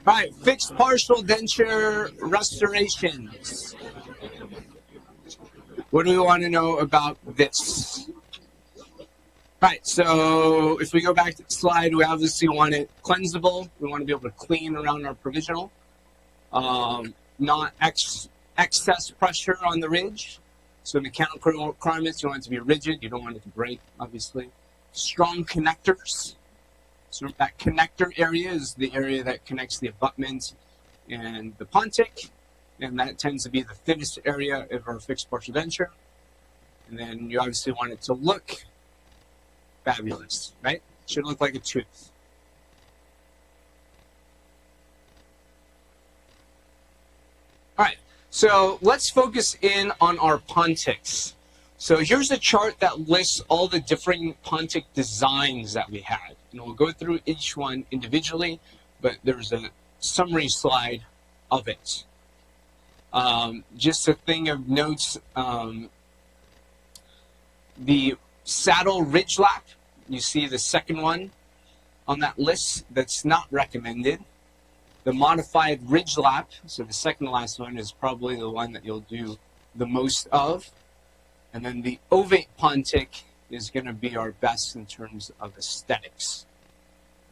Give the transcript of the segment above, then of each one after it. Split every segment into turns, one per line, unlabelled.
All right, fixed partial denture restorations. What do we want to know about this? All right, so if we go back to the slide, we obviously want it cleansable. We want to be able to clean around our provisional. Not excess pressure on the ridge. So mechanical requirements, you want it to be rigid. You don't want it to break, obviously. Strong connectors. So that connector area is the area that connects the abutment and the pontic. And that tends to be the thinnest area of our fixed partial denture. And then you obviously want it to look fabulous, right? It should look like a tooth. All right, so let's focus in on our Pondtix. So here's a chart that lists all the different Pontic designs that we had. And we'll go through each one individually, but there's a summary slide of it. Just a thing of notes, the saddle ridge lap, you see the second one on that list that's not recommended. The modified ridge lap, so the second to last one, is probably the one that you'll do the most of. And then the Ovate Pontic is going to be our best in terms of aesthetics.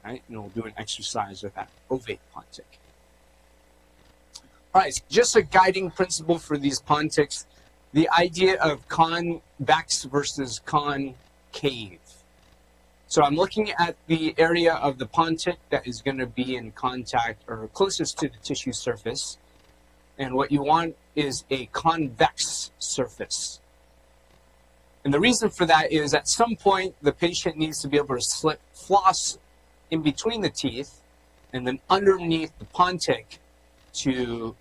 Right? And we'll do an exercise with that Ovate Pontic. All right, so just a guiding principle for these Pondtix, the idea of convex versus concave. So I'm looking at the area of the Pontic that is going to be in contact or closest to the tissue surface. And what you want is a convex surface. And the reason for that is at some point the patient needs to be able to slip floss in between the teeth and then underneath the Pontic to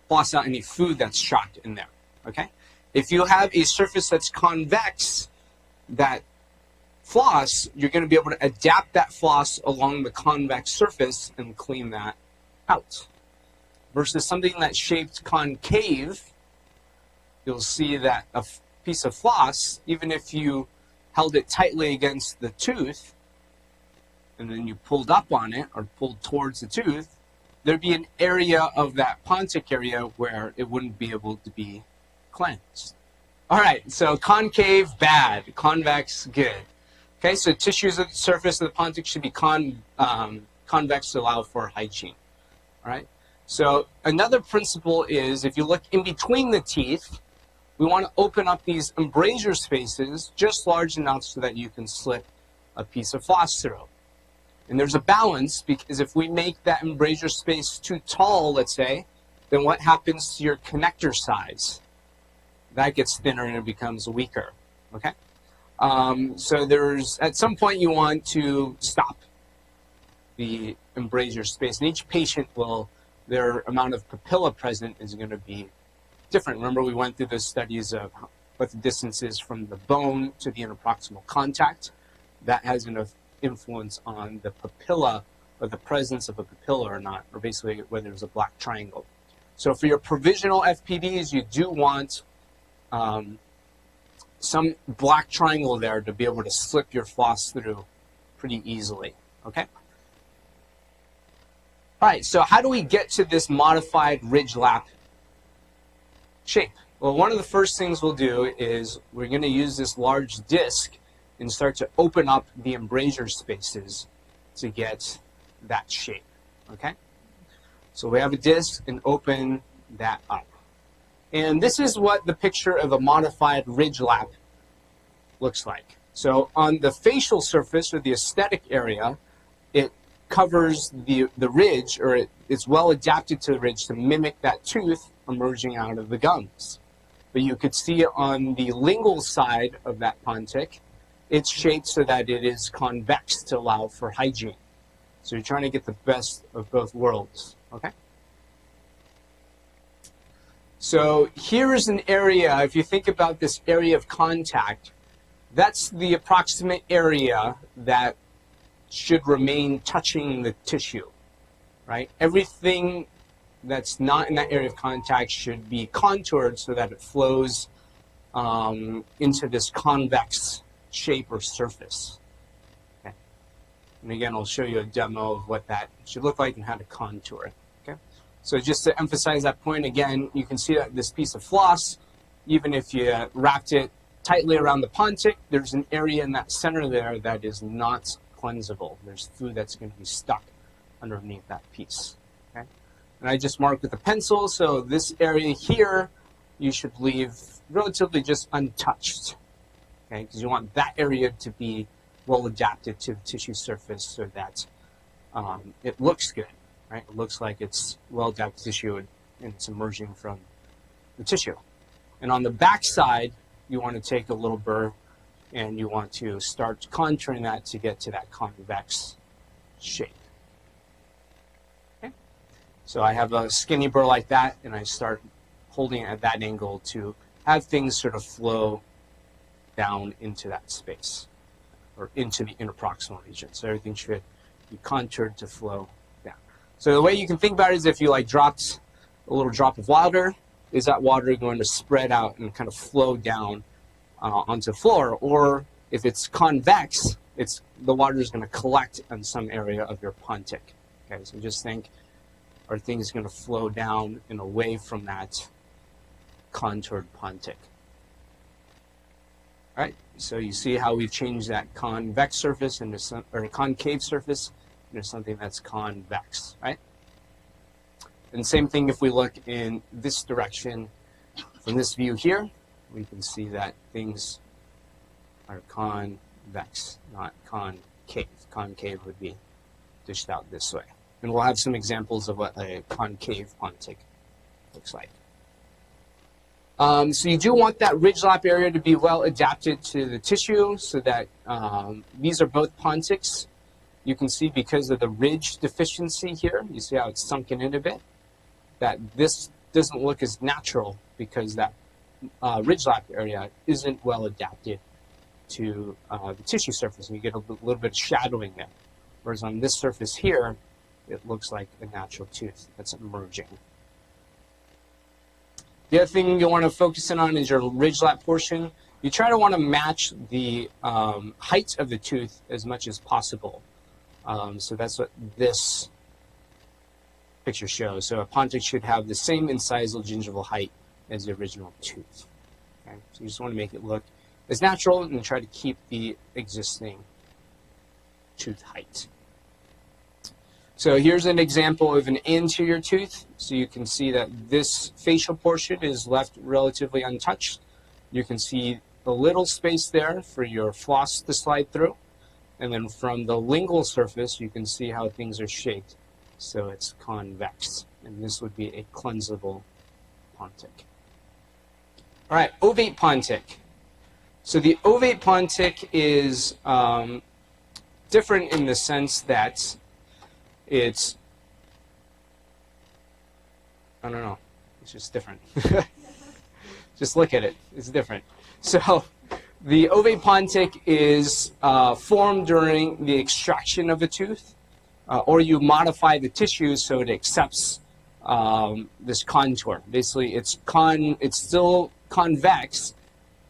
floss out any food that's trapped in there, okay? If you have a surface that's convex, that floss, you're going to be able to adapt that floss along the convex surface and clean that out. Versus something that's shaped concave, you'll see that a piece of floss, even if you held it tightly against the tooth, and then you pulled up on it or pulled towards the tooth, there'd be an area of that Pontic area where it wouldn't be able to be cleansed. All right, so concave, bad. Convex, good. Okay, so tissues at the surface of the Pontic should be convex to allow for hygiene. All right, so another principle is if you look in between the teeth, we want to open up these embrasure spaces just large enough so that you can slip a piece of floss through. And there's a balance, because if we make that embrasure space too tall, let's say, then what happens to your connector size? That gets thinner and it becomes weaker, okay? So there's, at some point you want to stop the embrasure space. And each patient will, their amount of papilla present is going to be different. Remember, we went through the studies of what the distance is from the bone to the interproximal contact. That has an influence on the papilla, or the presence of a papilla or not, or basically whether there's a black triangle. So for your provisional FPDs, you do want some black triangle there to be able to slip your floss through pretty easily, okay? All right, so how do we get to this modified ridge lap shape? Well, one of the first things we'll do is we're going to use this large disc and start to open up the embrasure spaces to get that shape, okay? So we have a disc and open that up. And this is what the picture of a modified ridge lap looks like. So on the facial surface, or the aesthetic area, it covers the ridge, or it's well adapted to the ridge to mimic that tooth emerging out of the gums. But you could see on the lingual side of that Pontic, it's shaped so that it is convex to allow for hygiene. So you're trying to get the best of both worlds, okay? So here is an area, if you think about this area of contact, that's the approximate area that should remain touching the tissue, right? Everything that's not in that area of contact should be contoured so that it flows into this convex shape or surface. Okay. And again, I'll show you a demo of what that should look like and how to contour it. Okay. So just to emphasize that point again, you can see that this piece of floss, even if you wrapped it tightly around the Pontic, there's an area in that center there that is not cleansable. There's food that's going to be stuck underneath that piece. Okay? And I just marked with a pencil, so this area here you should leave relatively just untouched, okay? Because you want that area to be well adapted to the tissue surface so that it looks good, right? It looks like it's well adapted tissue and it's emerging from the tissue. And on the back side, you want to take a little burr and you want to start contouring that to get to that convex shape. Okay? So I have a skinny burr like that, and I start holding it at that angle to have things sort of flow down into that space or into the interproximal region. So everything should be contoured to flow down. So the way you can think about it is if you like dropped a little drop of water, is that water going to spread out and kind of flow down onto the floor? Or if it's convex, the water is going to collect on some area of your Pontic. Okay, so just think, are things going to flow down and away from that contoured Pontic? All right, so you see how we've changed that convex surface into some, or concave surface into something that's convex, right? And same thing if we look in this direction from this view here, we can see that things are convex, not concave. Concave would be dished out this way. And we'll have some examples of what a concave Pontic looks like. So you do want that ridge lap area to be well adapted to the tissue so that these are both Pondtix. You can see because of the ridge deficiency here, you see how it's sunken in a bit, that this doesn't look as natural because that ridge lap area isn't well adapted to the tissue surface, and you get a little bit of shadowing there. Whereas on this surface here, it looks like a natural tooth that's emerging. The other thing you want to focus in on is your ridge lap portion. You try to want to match the height of the tooth as much as possible. So that's what this picture shows. So a Pontic should have the same incisal gingival height as the original tooth. Okay? So you just want to make it look as natural and try to keep the existing tooth height. So here's an example of an anterior tooth. So you can see that this facial portion is left relatively untouched. You can see a little space there for your floss to slide through. And then from the lingual surface, you can see how things are shaped. So it's convex. And this would be a cleansable Pontic. All right, Ovate Pontic. So the Ovate Pontic is different in the sense that it's, I don't know, it's just different. Just look at it, it's different. So the Ovate Pontic is formed during the extraction of a tooth, or you modify the tissue so it accepts this contour. Basically, it's still convex,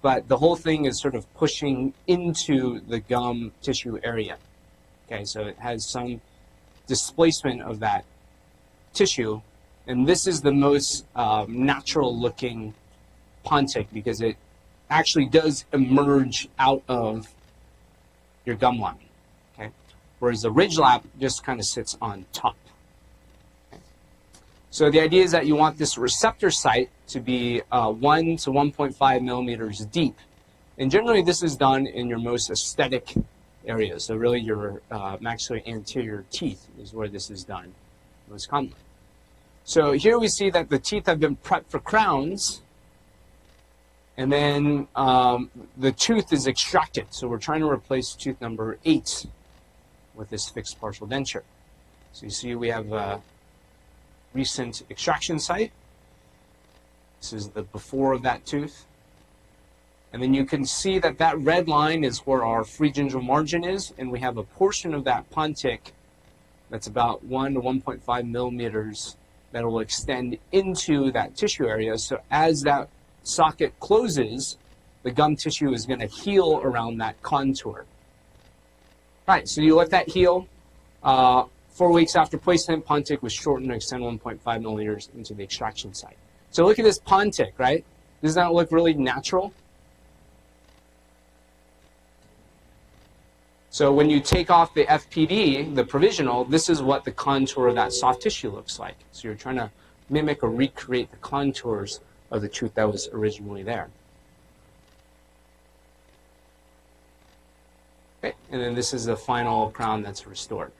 but the whole thing is sort of pushing into the gum tissue area. Okay, so it has some displacement of that tissue, and this is the most natural looking Pontic because it actually does emerge out of your gum line. Okay, whereas the ridge lap just kind of sits on top. Okay? So the idea is that you want this receptor site to be 1 to 1.5 millimeters deep, and generally this is done in your most aesthetic areas. So really your maxillary anterior teeth is where this is done most commonly. So here we see that the teeth have been prepped for crowns, and then the tooth is extracted. So we're trying to replace tooth number 8 with this fixed partial denture. So you see we have a recent extraction site. This is the before of that tooth. And then you can see that that red line is where our free gingival margin is, and we have a portion of that Pontic that's about 1 to 1.5 millimeters that will extend into that tissue area. So as that socket closes, the gum tissue is going to heal around that contour. Right, so you let that heal. 4 weeks after placement, Pontic was shortened to extend 1.5 millimeters into the extraction site. So look at this Pontic, right? Does that look really natural? So when you take off the FPD, the provisional, this is what the contour of that soft tissue looks like. So you're trying to mimic or recreate the contours of the tooth that was originally there. Okay, and then this is the final crown that's restored.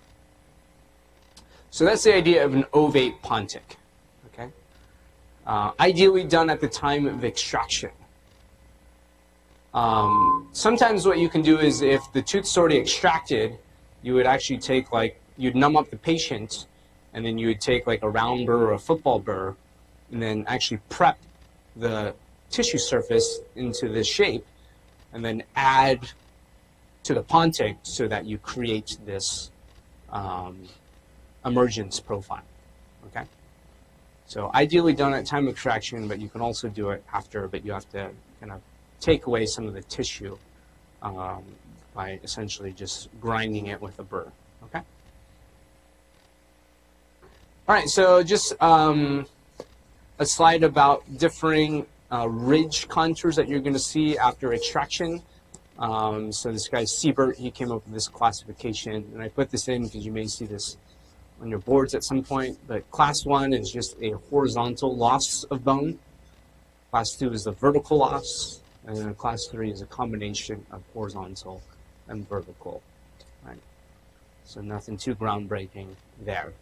So that's the idea of an ovate Pontic. Okay, ideally done at the time of extraction. Sometimes what you can do is if the tooth's already extracted, you would actually take you'd numb up the patient, and then you would take like a round burr or a football burr, and then actually prep the tissue surface into this shape, and then add to the Pontic so that you create this emergence profile. Okay? So ideally done at time of extraction, but you can also do it after, but you have to kind of take away some of the tissue by essentially just grinding it with a burr. Okay? All right, so just a slide about differing ridge contours that you're going to see after extraction. So this guy Siebert, he came up with this classification, and I put this in because you may see this on your boards at some point. But class 1 is just a horizontal loss of bone. Class 2 is the vertical loss. And then class 3 is a combination of horizontal and vertical. Right? So nothing too groundbreaking there.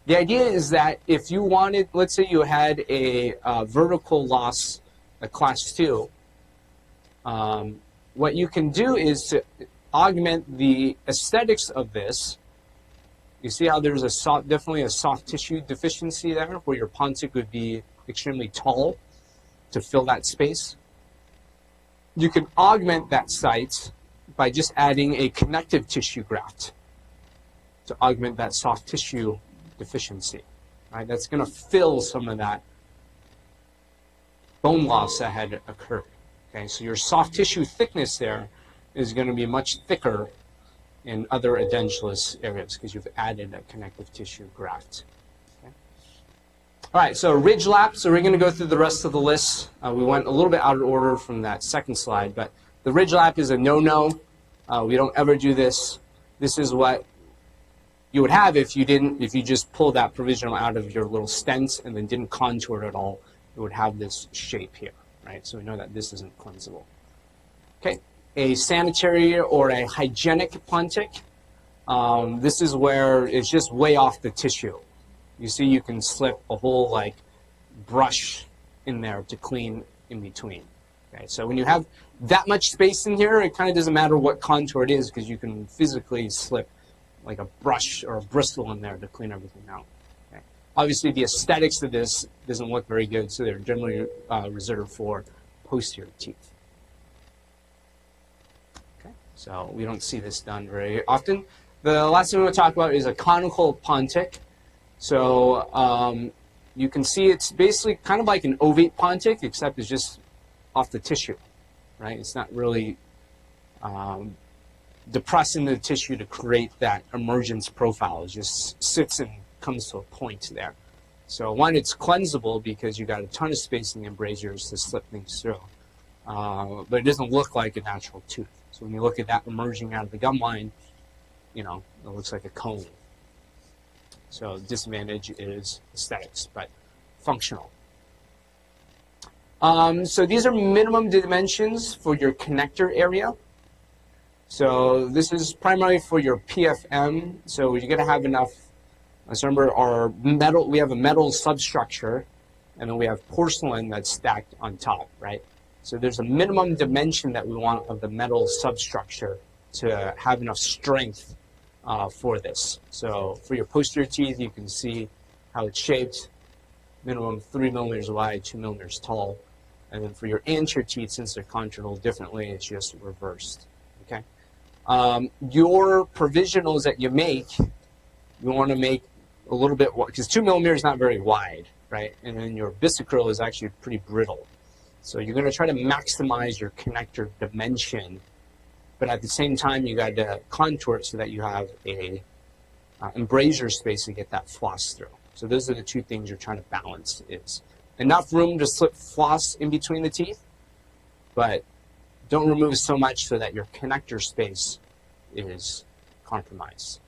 The idea is that if you wanted, let's say you had a vertical loss, a class 2, what you can do is to augment the aesthetics of this. You see how there's definitely a soft tissue deficiency there, where your Pontic would be extremely tall to fill that space. You can augment that site by just adding a connective tissue graft to augment that soft tissue deficiency. Right? That's going to fill some of that bone loss that had occurred. Okay, so your soft tissue thickness there is going to be much thicker in other edentulous areas because you've added a connective tissue graft. Okay. All right, so ridge lap. So we're going to go through the rest of the list. We went a little bit out of order from that second slide, but the ridge lap is a no-no. We don't ever do this. This is what you would have if you just pulled that provisional out of your little stent and then didn't contour it at all. It would have this shape here, right? So we know that this isn't cleansable. Okay, a sanitary or a hygienic Pontic. This is where it's just way off the tissue. You see, you can slip a whole like brush in there to clean in between. Okay, so when you have that much space in here, it kind of doesn't matter what contour it is because you can physically slip like a brush or a bristle in there to clean everything out. Okay. Obviously, the aesthetics of this doesn't look very good, so they're generally reserved for posterior teeth. Okay, so we don't see this done very often. The last thing we'll talk about is a conical Pontic. So you can see it's basically kind of like an ovate Pontic, except it's just off the tissue, right? It's not really depressing the tissue to create that emergence profile. It just sits and comes to a point there. So one, it's cleansable because you got a ton of space in the embrasures to slip things through. But it doesn't look like a natural tooth. So when you look at that emerging out of the gum line, you know, it looks like a cone. So disadvantage is aesthetics, but functional. So these are minimum dimensions for your connector area. So this is primarily for your PFM. So you're going to have enough. Let's remember our metal. We have a metal substructure, and then we have porcelain that's stacked on top, right? So there's a minimum dimension that we want of the metal substructure to have enough strength for this. So for your posterior teeth, you can see how it's shaped. Minimum 3 millimeters wide, 2 millimeters tall. And then for your anterior teeth, since they're contoured a little differently, it's just reversed. Okay. Your provisionals that you make, you want to make a little bit, because 2 millimeters is not very wide, right? And then your bisacryl is actually pretty brittle. So you're going to try to maximize your connector dimension but at the same time, you got to contour it so that you have a embrasure space to get that floss through. So those are the two things you're trying to balance: is enough room to slip floss in between the teeth, but don't remove so much so that your connector space is compromised.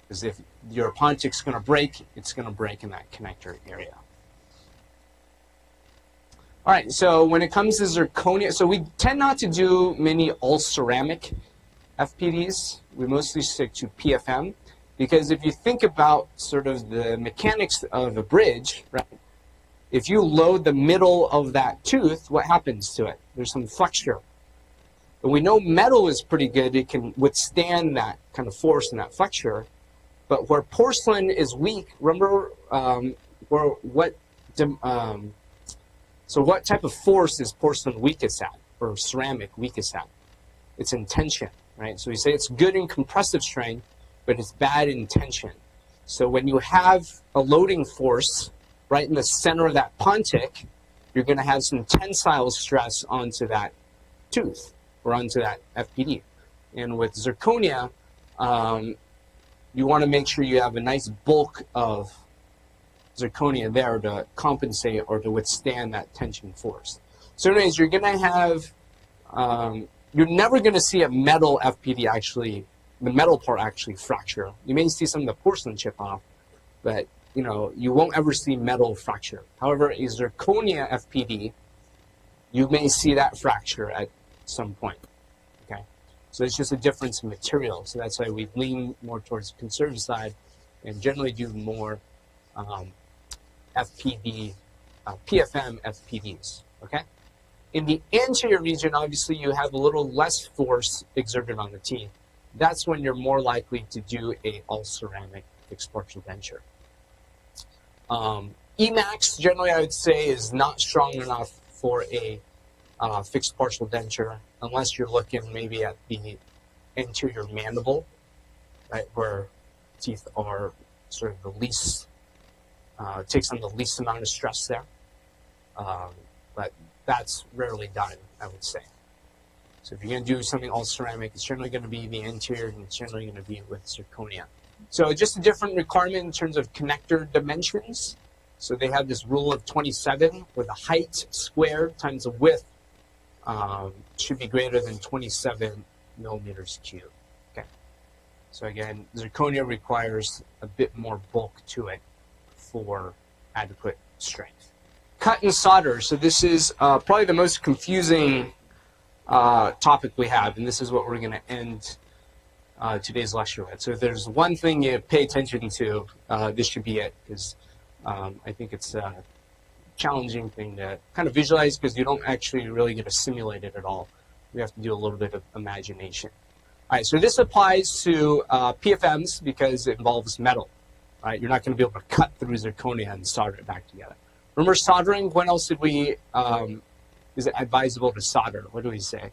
Because if your Pondtix going to break, it's going to break in that connector area. All right, so when it comes to zirconia, so we tend not to do many all-ceramic FPDs. We mostly stick to PFM, because if you think about sort of the mechanics of a bridge, right? If you load the middle of that tooth, what happens to it? There's some flexure. But we know metal is pretty good. It can withstand that kind of force and that flexure. But where porcelain is weak, remember so what type of force is porcelain weakest at, or ceramic weakest at? It's in tension, right? So we say it's good in compressive strength, but it's bad in tension. So when you have a loading force right in the center of that Pontic, you're going to have some tensile stress onto that tooth or onto that FPD. And with zirconia, you want to make sure you have a nice bulk of zirconia there to compensate or to withstand that tension force. So anyways, you're going to have, you're never going to see a metal FPD actually, the metal part actually fracture. You may see some of the porcelain chip off, but you know, you won't ever see metal fracture. However, a zirconia FPD, you may see that fracture at some point. Okay, so it's just a difference in material. So that's why we lean more towards the conservative side and generally do more FPD, PFM FPDs. Okay, in the anterior region, obviously, you have a little less force exerted on the teeth. That's when you're more likely to do a all-ceramic fixed partial denture. Emax, generally, I would say, is not strong enough for a fixed partial denture unless you're looking maybe at the anterior mandible, right, where teeth are sort of the least, takes on the least amount of stress there. But that's rarely done, I would say. So if you're going to do something all ceramic, it's generally going to be the anterior, and it's generally going to be with zirconia. So just a different requirement in terms of connector dimensions. So they have this rule of 27, where the height squared times the width should be greater than 27 millimeters cubed. Okay. So again, zirconia requires a bit more bulk to it for adequate strength. Cut and solder. So this is probably the most confusing topic we have, and this is what we're going to end today's lecture with. So if there's one thing you pay attention to, this should be it, because I think it's a challenging thing to kind of visualize, because you don't actually really get to simulate it at all. We have to do a little bit of imagination. All right, so this applies to PFMs because it involves metal. All right, you're not going to be able to cut through zirconia and solder it back together. Remember soldering? When else did we, is it advisable to solder? What do we say?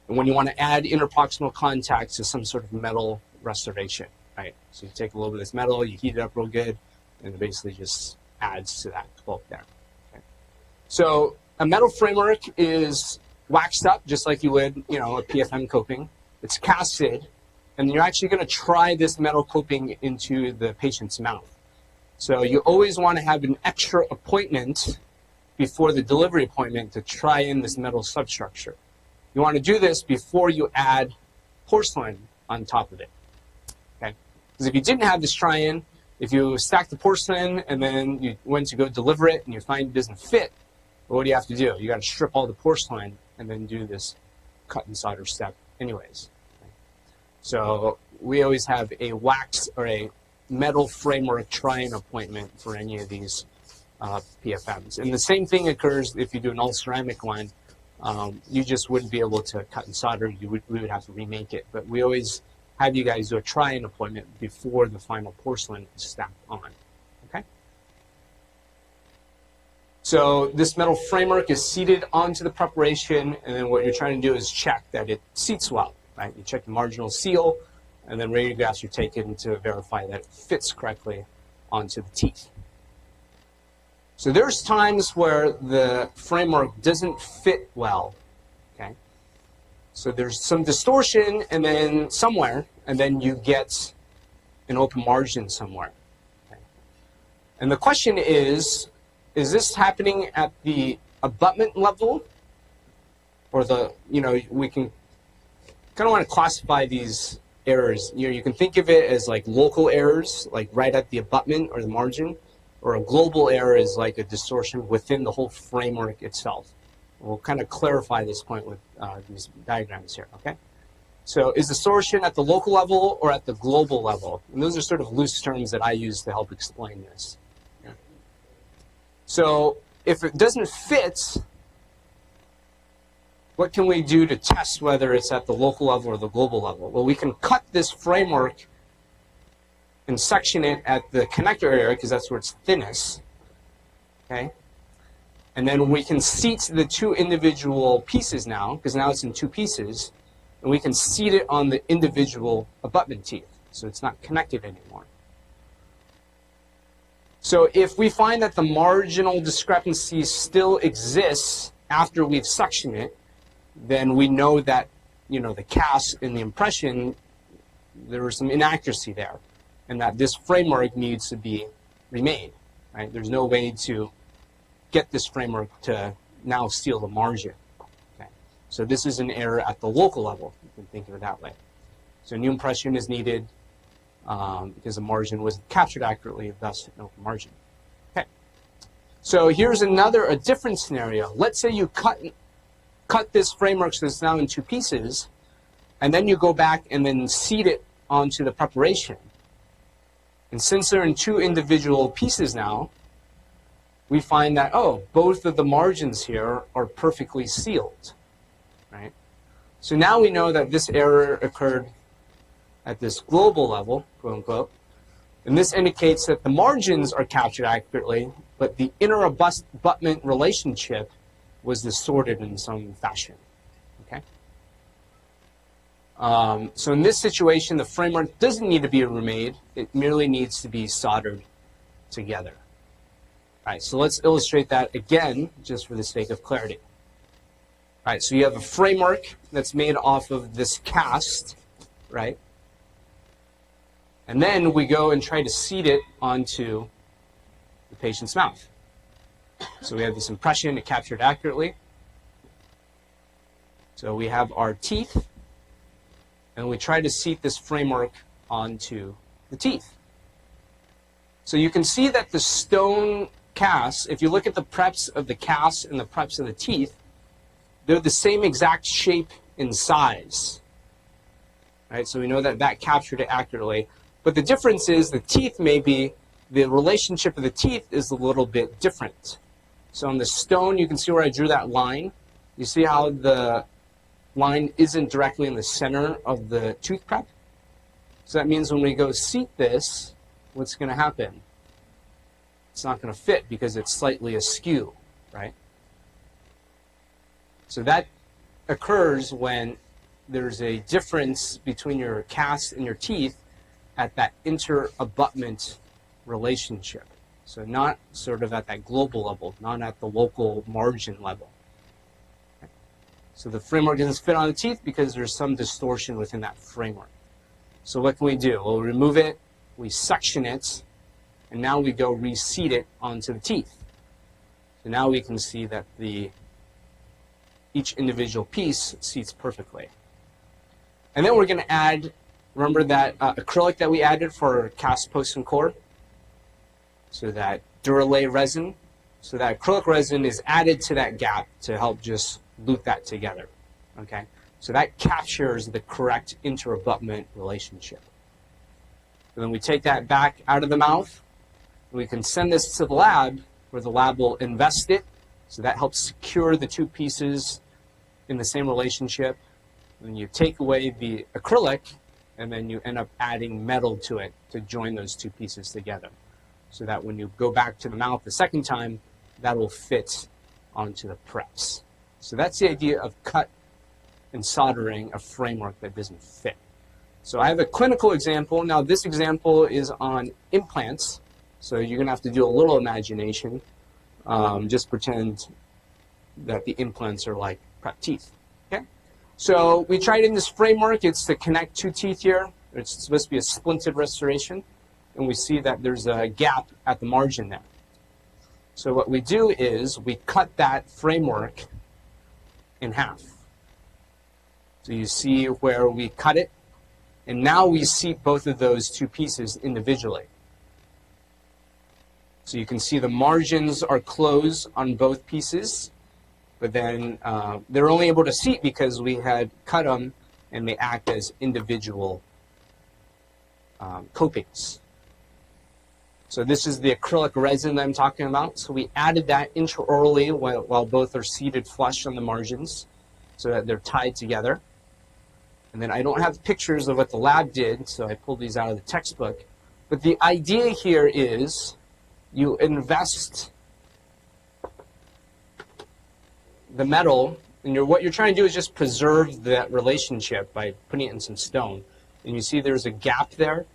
And when you want to add interproximal contacts to some sort of metal restoration, right? So you take a little bit of this metal, you heat it up real good, and it basically just adds to that bulk there. Okay. So a metal framework is waxed up just like you would, you know, a PFM coping. It's casted, and you're actually going to try this metal coping into the patient's mouth. So you always want to have an extra appointment before the delivery appointment to try in this metal substructure. You want to do this before you add porcelain on top of it. Okay? Because if you didn't have this try-in, if you stack the porcelain and then you went to go deliver it and you find it doesn't fit, well, what do you have to do? You got to strip all the porcelain and then do this cut and solder step anyways. Okay? So we always have a wax or a metal framework try-in appointment for any of these PFMs. And the same thing occurs if you do an all-ceramic one. You just wouldn't be able to cut and solder. We would have to remake it. But we always have you guys do a try-in appointment before the final porcelain is stacked on. Okay? So this metal framework is seated onto the preparation, and then what you're trying to do is check that it seats well. Right? You check the marginal seal, and then radiographs are taken to verify that it fits correctly onto the teeth. So there's times where the framework doesn't fit well, okay? So there's some distortion and then somewhere, and then you get an open margin somewhere. Okay. And the question is this happening at the abutment level? Or we can kind of want to classify these errors. You can think of it as like local errors, like right at the abutment or the margin, or a global error is like a distortion within the whole framework itself. We'll kind of clarify this point with these diagrams here, okay? So is distortion at the local level or at the global level? And those are sort of loose terms that I use to help explain this. Yeah. So if it doesn't fit, what can we do to test whether it's at the local level or the global level? Well, we can cut this framework and section it at the connector area because that's where it's thinnest, okay? And then we can seat the two individual pieces now, because now it's in two pieces, and we can seat it on the individual abutment teeth, so it's not connected anymore. So if we find that the marginal discrepancy still exists after we've sectioned it, then we know that, the cast in the impression, there was some inaccuracy there, and that this framework needs to be remade, right? There's no way to get this framework to now seal the margin. Okay. So this is an error at the local level. You can think of it that way. So new impression is needed because the margin wasn't captured accurately, thus an open margin. Okay. So here's a different scenario. Let's say you cut this framework so it's now in two pieces, and then you go back and then seat it onto the preparation. And since they're in two individual pieces now, we find that, both of the margins here are perfectly sealed, right? So now we know that this error occurred at this global level, quote unquote, and this indicates that the margins are captured accurately, but the inner abutment relationship was distorted in some fashion, okay? So in this situation, the framework doesn't need to be remade. It merely needs to be soldered together. All right, so let's illustrate that again, just for the sake of clarity. All right, so you have a framework that's made off of this cast, right? And then we go and try to seat it onto the patient's mouth. So we have this impression, it captured accurately. So we have our teeth, and we try to seat this framework onto the teeth. So you can see that the stone casts, if you look at the preps of the cast and the preps of the teeth, they're the same exact shape and size. Right? So we know that that captured it accurately. But the difference is the teeth the relationship of the teeth is a little bit different. So on the stone, you can see where I drew that line. You see how the line isn't directly in the center of the tooth prep? So that means when we go seat this, what's going to happen? It's not going to fit because it's slightly askew, right? So that occurs when there's a difference between your cast and your teeth at that inter-abutment relationship. So not sort of at that global level, not at the local margin level. Okay. So the framework doesn't fit on the teeth because there's some distortion within that framework. So what can we do? We'll remove it, we section it, and now we go reseat it onto the teeth. So now we can see that each individual piece seats perfectly. And then we're going to add, remember that acrylic that we added for cast, post, and core? So that Duralay resin. So that acrylic resin is added to that gap to help just loop that together. Okay? So that captures the correct inter-abutment relationship. And then we take that back out of the mouth. And we can send this to the lab, where the lab will invest it. So that helps secure the two pieces in the same relationship. And you take away the acrylic, and then you end up adding metal to it to join those two pieces together. So that when you go back to the mouth the second time, that will fit onto the preps. So that's the idea of cut and soldering a framework that doesn't fit. So I have a clinical example. Now this example is on implants. So you're going to have to do a little imagination. Just pretend that the implants are like prep teeth. Okay? So we tried in this framework. It's to connect two teeth here. It's supposed to be a splinted restoration. And we see that there's a gap at the margin there. So what we do is we cut that framework in half. So you see where we cut it. And now we seat both of those two pieces individually. So you can see the margins are closed on both pieces, but then they're only able to seat because we had cut them and they act as individual copings. So this is the acrylic resin that I'm talking about. So we added that intraorally while both are seated flush on the margins so that they're tied together. And then I don't have pictures of what the lab did, so I pulled these out of the textbook. But the idea here is you invest the metal, and what you're trying to do is just preserve that relationship by putting it in some stone. And you see there's a gap there,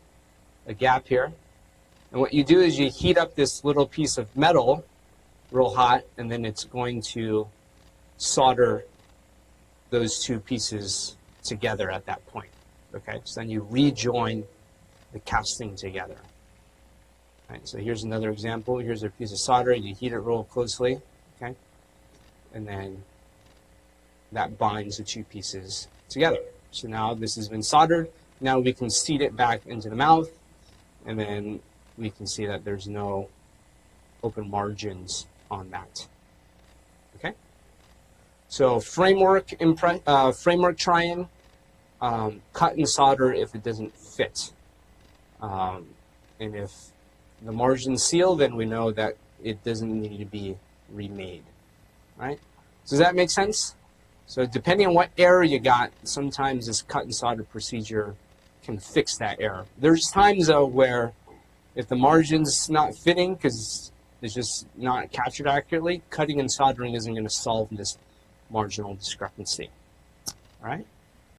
a gap here. And what you do is you heat up this little piece of metal real hot, and then it's going to solder those two pieces together at that point. Okay, so then you rejoin the casting together. All right, so here's another example. Here's a piece of solder. You heat it real closely, okay, and then that binds the two pieces together. So now this has been soldered. Now we can seat it back into the mouth, and then we can see that there's no open margins on that. Okay. So framework try-in, cut and solder if it doesn't fit. And if the margins seal, then we know that it doesn't need to be remade. Right? So does that make sense? So depending on what error you got, sometimes this cut and solder procedure can fix that error. There's times though where if the margin's not fitting because it's just not captured accurately, cutting and soldering isn't going to solve this marginal discrepancy. All right?